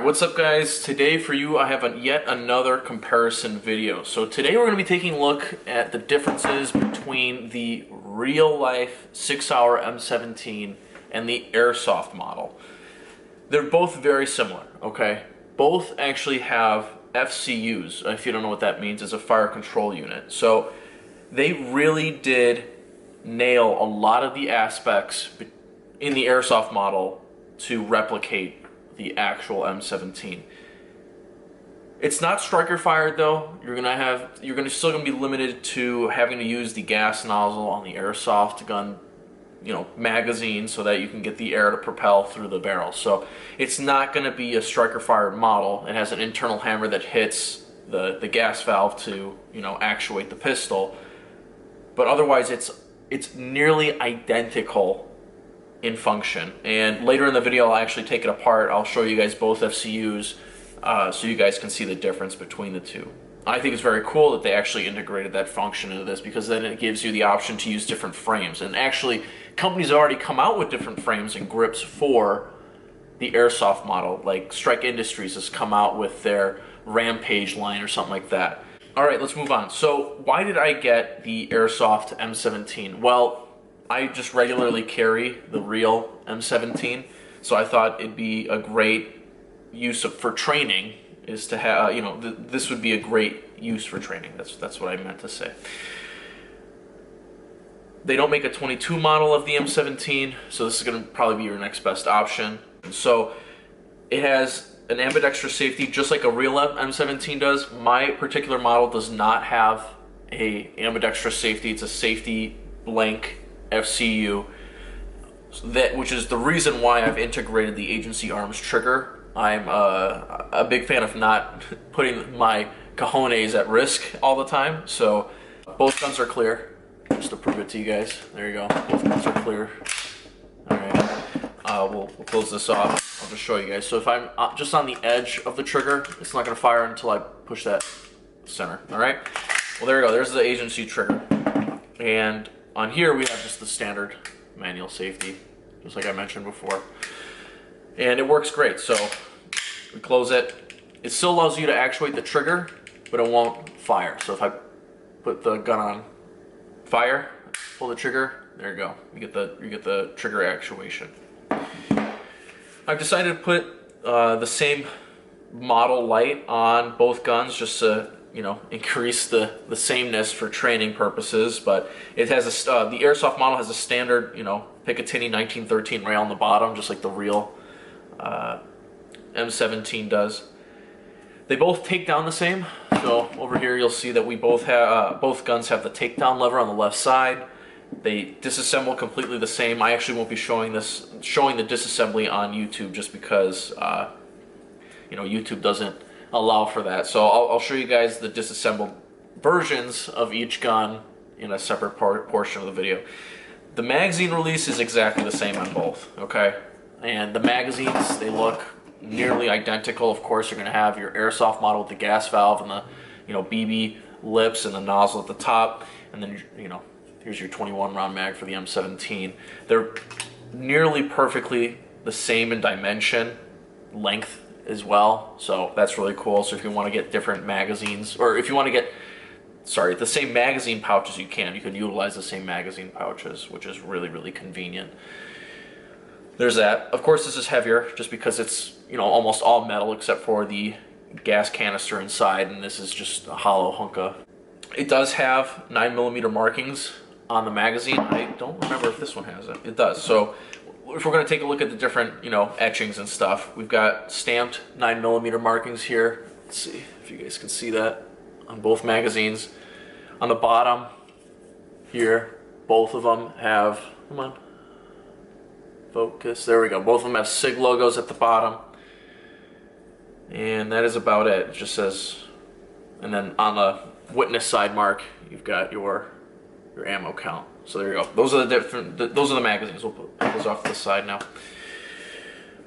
what's up guys? Today for you I have yet another comparison video. So today we're going to be taking a look at the differences between the real life 6-hour M17 and the Airsoft model. They're both very similar, okay? Both actually have FCUs. If you don't know what that means, it's a fire control unit. So they really did nail a lot of the aspects in the Airsoft model to replicate the actual M17. It's not striker fired though. You're still gonna be limited to having to use the gas nozzle on the Airsoft gun, magazine, so that you can get the air to propel through the barrel. So it's not gonna be a striker fired model. It has an internal hammer that hits the gas valve to actuate the pistol. But otherwise, it's nearly identical in function, and later in the video I'll actually take it apart. I'll show you guys both FCUs so you guys can see the difference between the two. I think it's very cool that they actually integrated that function into this, because then it gives you the option to use different frames, and actually companies have already come out with different frames and grips for the Airsoft model. Like Strike Industries has come out with their Rampage line or something like that. Alright, let's move on. So why did I get the Airsoft M17? Well, I just regularly carry the real M17, so I thought it'd be a great use for training, is to have, this would be a great use for training. That's what I meant to say. They don't make a 22 model of the M17, so this is going to probably be your next best option. So it has an ambidextrous safety just like a real M17 does. My particular model does not have a ambidextrous safety. It's a safety blank FCU, which is the reason why I've integrated the agency arms trigger. I'm a big fan of not putting my cojones at risk all the time. So both guns are clear, just to prove it to you guys. There you go, both guns are clear. Alright, we'll close this off. I'll just show you guys. So if I'm just on the edge of the trigger, it's not going to fire until I push that center. Alright, well there you go, there's the agency trigger. And on here we have just the standard manual safety, just like I mentioned before. And it works great. So we close it. It still allows you to actuate the trigger, but it won't fire. So if I put the gun on fire, pull the trigger, there you go. You get the trigger actuation. I've decided to put the same model light on both guns just to increase the sameness for training purposes. But it has the Airsoft model has a standard, Picatinny 1913 rail on the bottom, just like the real M17 does. They both take down the same. So over here you'll see that we both guns have the takedown lever on the left side. They disassemble completely the same. I actually won't be showing the disassembly on YouTube, just because YouTube doesn't allow for that. So I'll show you guys the disassembled versions of each gun in a separate portion of the video. The magazine release is exactly the same on both, okay? And the magazines, they look nearly identical. Of course, you're going to have your Airsoft model with the gas valve and the BB lips and the nozzle at the top, and then here's your 21 round mag for the M17. They're nearly perfectly the same in dimension, length as well, so that's really cool. So if you want to get different magazines, or if you want to get the same magazine pouches, you can utilize the same magazine pouches, which is really convenient. There's that. Of course, this is heavier just because it's almost all metal except for the gas canister inside, and this is just a hollow hunk of. It does have 9mm markings on the magazine. I don't remember if this one has it. It does. So if we're going to take a look at the different etchings and stuff, we've got stamped 9mm markings here. Let's see if you guys can see that on both magazines. On the bottom here, both of them have, come on, focus, there we go, both of them have SIG logos at the bottom, and that is about it. It just says, and then on the witness side mark you've got your ammo count. So there you go. Those are the magazines. We'll put those off to the side now.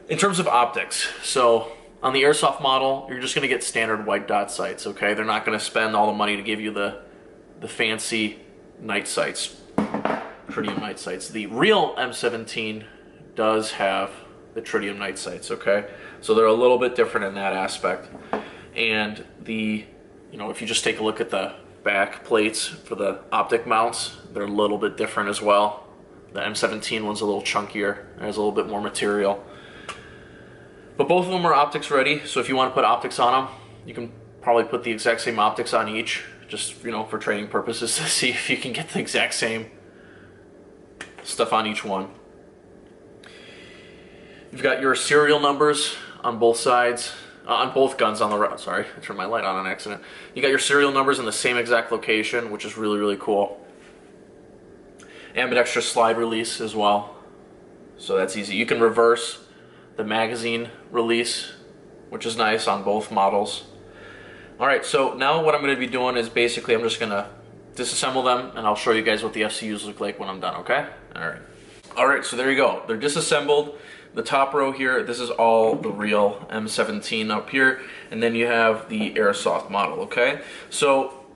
In terms of optics, so on the Airsoft model, you're just going to get standard white dot sights, okay? They're not going to spend all the money to give you the fancy night sights, tritium night sights. The real M17 does have the tritium night sights, okay? So they're a little bit different in that aspect. And the, if you just take a look at the back plates for the optic mounts, they're a little bit different as well. The M17 one's a little chunkier, has a little bit more material. But both of them are optics ready, so if you want to put optics on them, you can probably put the exact same optics on each, just, for training purposes, to see if you can get the exact same stuff on each one. You've got your serial numbers on both sides, on both guns on the right. Sorry, I turned my light on accident. You got your serial numbers in the same exact location, which is really, really cool. Ambidextrous slide release as well, so that's easy. You can reverse the magazine release, which is nice on both models. Alright, so now what I'm going to be doing is basically I'm just going to disassemble them, and I'll show you guys what the FCUs look like when I'm done, okay? Alright, so there you go. They're disassembled. The top row here, this is all the real M17 up here, and then you have the Airsoft model, okay? So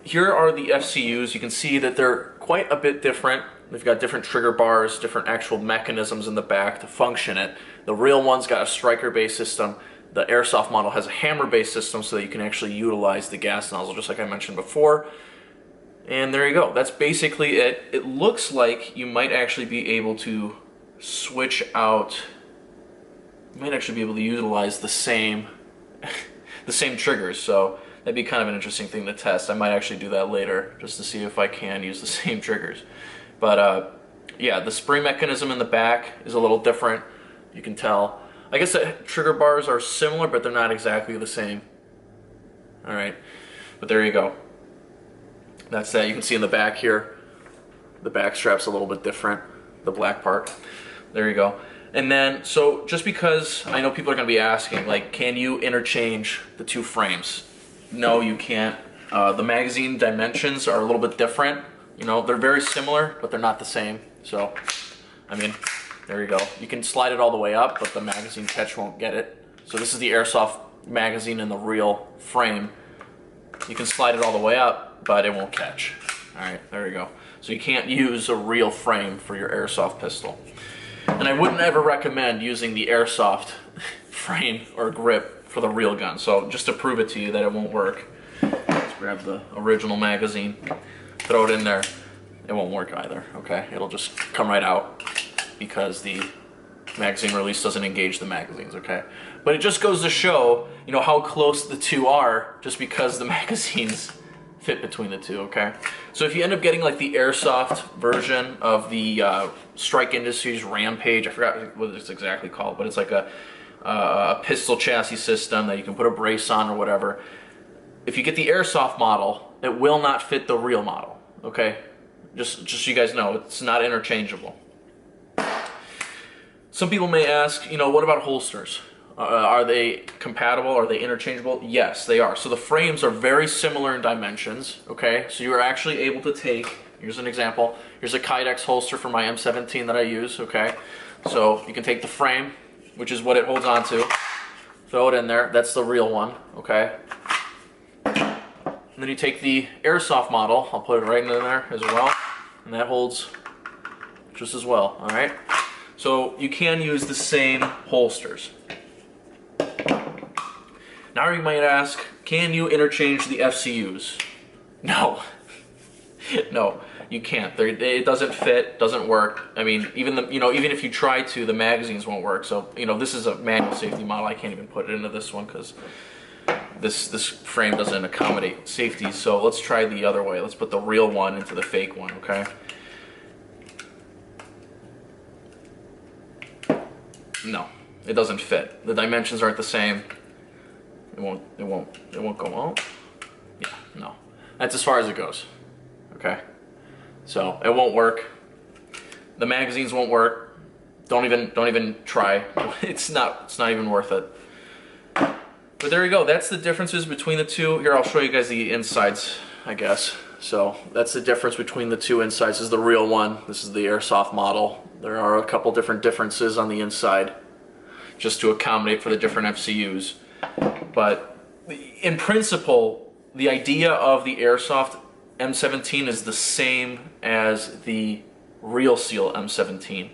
here are the FCUs. You can see that they're quite a bit different. They've got different trigger bars, different actual mechanisms in the back to function it. The real one's got a striker-based system. The Airsoft model has a hammer-based system so that you can actually utilize the gas nozzle, just like I mentioned before. And there you go. That's basically it. It looks like you might actually be able to switch out, you might actually be able to utilize the same the same triggers, so that'd be kind of an interesting thing to test. I might actually do that later just to see if I can use the same triggers. But yeah, the spring mechanism in the back is a little different, you can tell. I guess the trigger bars are similar, but they're not exactly the same. Alright, but there you go. That's that. You can see in the back here, the back strap's a little bit different, the black part. There you go. And then, so just because I know people are going to be asking, like, can you interchange the two frames? No, you can't. The magazine dimensions are a little bit different. They're very similar, but they're not the same. So, I mean, there you go. You can slide it all the way up, but the magazine catch won't get it. So this is the Airsoft magazine in the real frame. You can slide it all the way up, but it won't catch. Alright, there you go. So you can't use a real frame for your Airsoft pistol. And I wouldn't ever recommend using the Airsoft frame or grip for the real gun. So just to prove it to you that it won't work, let's grab the original magazine, throw it in there. It won't work either, okay? It'll just come right out because the magazine release doesn't engage the magazines, okay? But it just goes to show, how close the two are just because the magazines fit between the two, okay? So if you end up getting like the Airsoft version of the Strike Industries Rampage, I forgot what it's exactly called, but it's like a pistol chassis system that you can put a brace on or whatever. If you get the Airsoft model, it will not fit the real model, okay? Just so you guys know, it's not interchangeable. Some people may ask, what about holsters? Are they compatible? Are they interchangeable? Yes, they are. So the frames are very similar in dimensions, okay? So you are actually able to take, here's an example, here's a Kydex holster for my M17 that I use, okay? So you can take the frame, which is what it holds onto, throw it in there, that's the real one, okay? And then you take the Airsoft model, I'll put it right in there as well, and that holds just as well, alright? So you can use the same holsters. Now you might ask, can you interchange the FCUs? No. No, you can't. It doesn't fit, doesn't work. I mean, even if you try to, the magazines won't work. So, this is a manual safety model. I can't even put it into this one because this frame doesn't accommodate safety. So let's try the other way. Let's put the real one into the fake one, okay? No, it doesn't fit. The dimensions aren't the same. It won't go out. Yeah, no. That's as far as it goes. Okay? So it won't work. The magazines won't work. Don't even try. It's not even worth it. But there you go. That's the differences between the two. Here, I'll show you guys the insides, I guess. So that's the difference between the two insides. This is the real one. This is the Airsoft model. There are a couple different differences on the inside just to accommodate for the different FCUs. But in principle, the idea of the Airsoft M17 is the same as the Real Seal M17.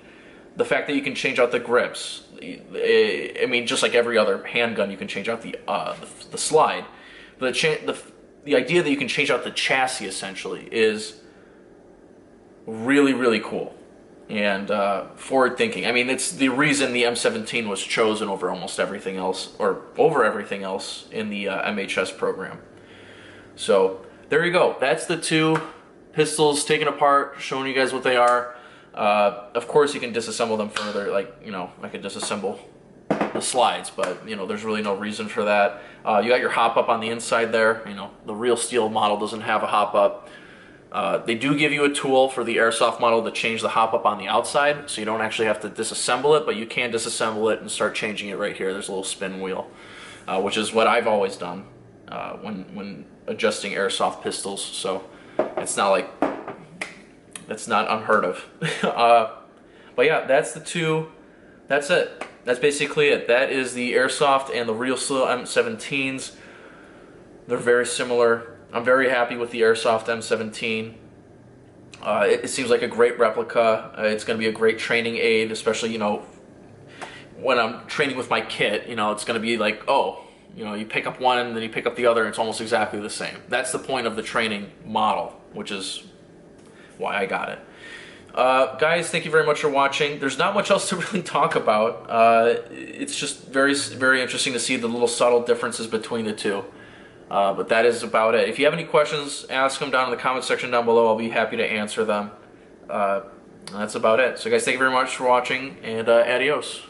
The fact that you can change out the grips. I mean, just like every other handgun, you can change out the slide. But the idea that you can change out the chassis essentially is really, really cool and forward thinking. I mean, it's the reason the M17 was chosen over almost everything else, or over everything else in the MHS program. So there you go. That's the two pistols taken apart, showing you guys what they are. Of course, you can disassemble them further. Like, you know, I could disassemble the slides, but you know, there's really no reason for that. You got your hop up on the inside there. You know, the real steel model doesn't have a hop up. They do give you a tool for the Airsoft model to change the hop up on the outside, so you don't actually have to disassemble it, but you can disassemble it and start changing it right here. There's a little spin wheel, which is what I've always done when adjusting Airsoft pistols. So it's not like, that's not unheard of. But yeah, that's the two. That's it. That's basically it. That is the Airsoft and the Real Steel M17s. They're very similar. I'm very happy with the Airsoft M17. It seems like a great replica. It's going to be a great training aid, especially, you know, when I'm training with my kit. You know, it's going to be like, oh, you know, you pick up one and then you pick up the other, and it's almost exactly the same. That's the point of the training model, which is why I got it. Guys, thank you very much for watching. There's not much else to really talk about. It's just very, very interesting to see the little subtle differences between the two. But that is about it. If you have any questions, ask them down in the comment section down below. I'll be happy to answer them. That's about it. So guys, thank you very much for watching, and adios.